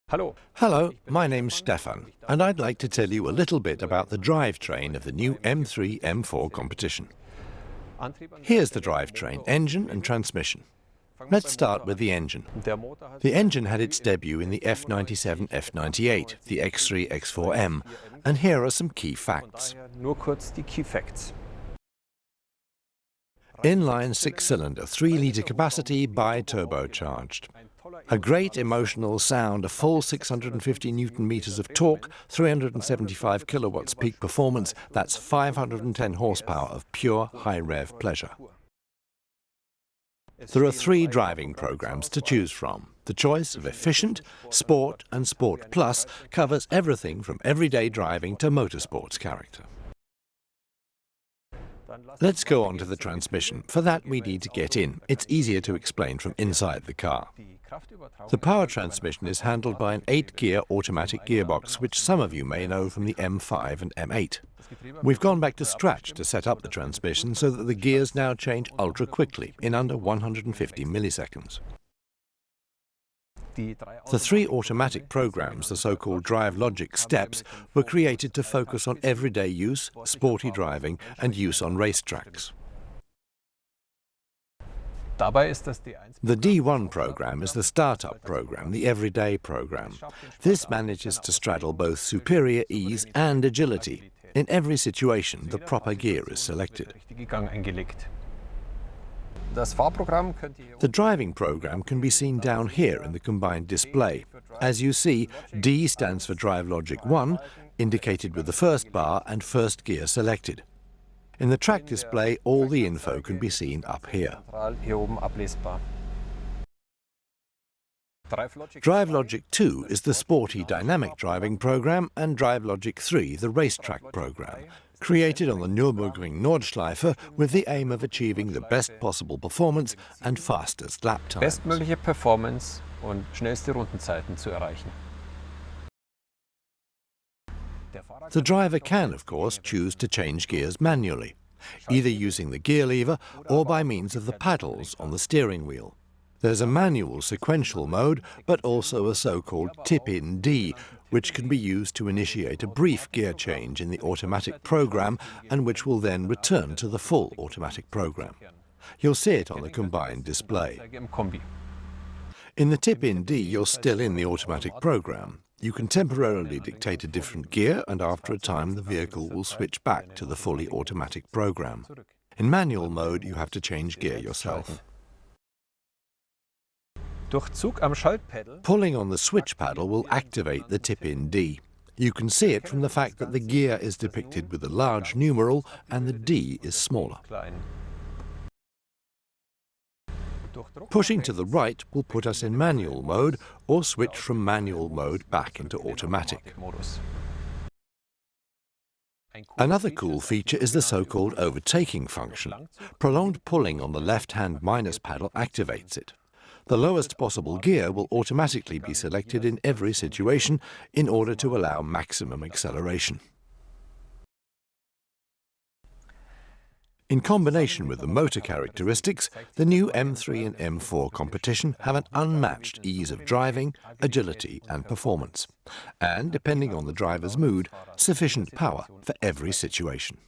Hello, my name's Stefan, and I'd like to tell you a little bit about the drivetrain of the new M3 M4 competition. Here's the drivetrain, engine and transmission. Let's start with the engine. The engine had its debut in the F97 F98, the X3 X4M, and here are some key facts. Inline 6-cylinder, 3-litre capacity, bi-turbocharged. A great emotional sound, a full 650 Newton-meters of torque, 375 kilowatts peak performance, that's 510 horsepower of pure high-rev pleasure. There are 3 driving programs to choose from. The choice of Efficient, Sport and Sport Plus covers everything from everyday driving to motorsports character. Let's go on to the transmission. For that we need to get in. It's easier to explain from inside the car. The power transmission is handled by an 8-gear automatic gearbox, which some of you may know from the M5 and M8. We've gone back to scratch to set up the transmission so that the gears now change ultra quickly, in under 150 milliseconds. The 3 automatic programs, the so-called Drivelogic steps, were created to focus on everyday use, sporty driving and use on racetracks. The D1 program is the startup program, the everyday program. This manages to straddle both superior ease and agility. In every situation, the proper gear is selected. The driving program can be seen down here in the combined display. As you see, D stands for Drivelogic 1, indicated with the first bar and first gear selected. In the track display, all the info can be seen up here. Drivelogic 2 is the sporty dynamic driving program, and Drivelogic 3 the racetrack program, created on the Nürburgring Nordschleife with the aim of achieving the best possible performance and fastest lap times. Bestmögliche Performance und schnellste Rundenzeiten zu erreichen. The driver can, of course, choose to change gears manually, either using the gear lever or by means of the paddles on the steering wheel. There's a manual sequential mode, but also a so-called tip-in D, which can be used to initiate a brief gear change in the automatic program and which will then return to the full automatic program. You'll see it on the combined display. In the tip-in D, you're still in the automatic program. You can temporarily dictate a different gear, and after a time the vehicle will switch back to the fully automatic program. In manual mode, you have to change gear yourself. Pulling on the switch paddle will activate the tip-in D. You can see it from the fact that the gear is depicted with a large numeral and the D is smaller. Pushing to the right will put us in manual mode or switch from manual mode back into automatic. Another cool feature is the so-called overtaking function. Prolonged pulling on the left-hand minus paddle activates it. The lowest possible gear will automatically be selected in every situation in order to allow maximum acceleration. In combination with the motor characteristics, the new M3 and M4 competition have an unmatched ease of driving, agility and performance, and, depending on the driver's mood, sufficient power for every situation.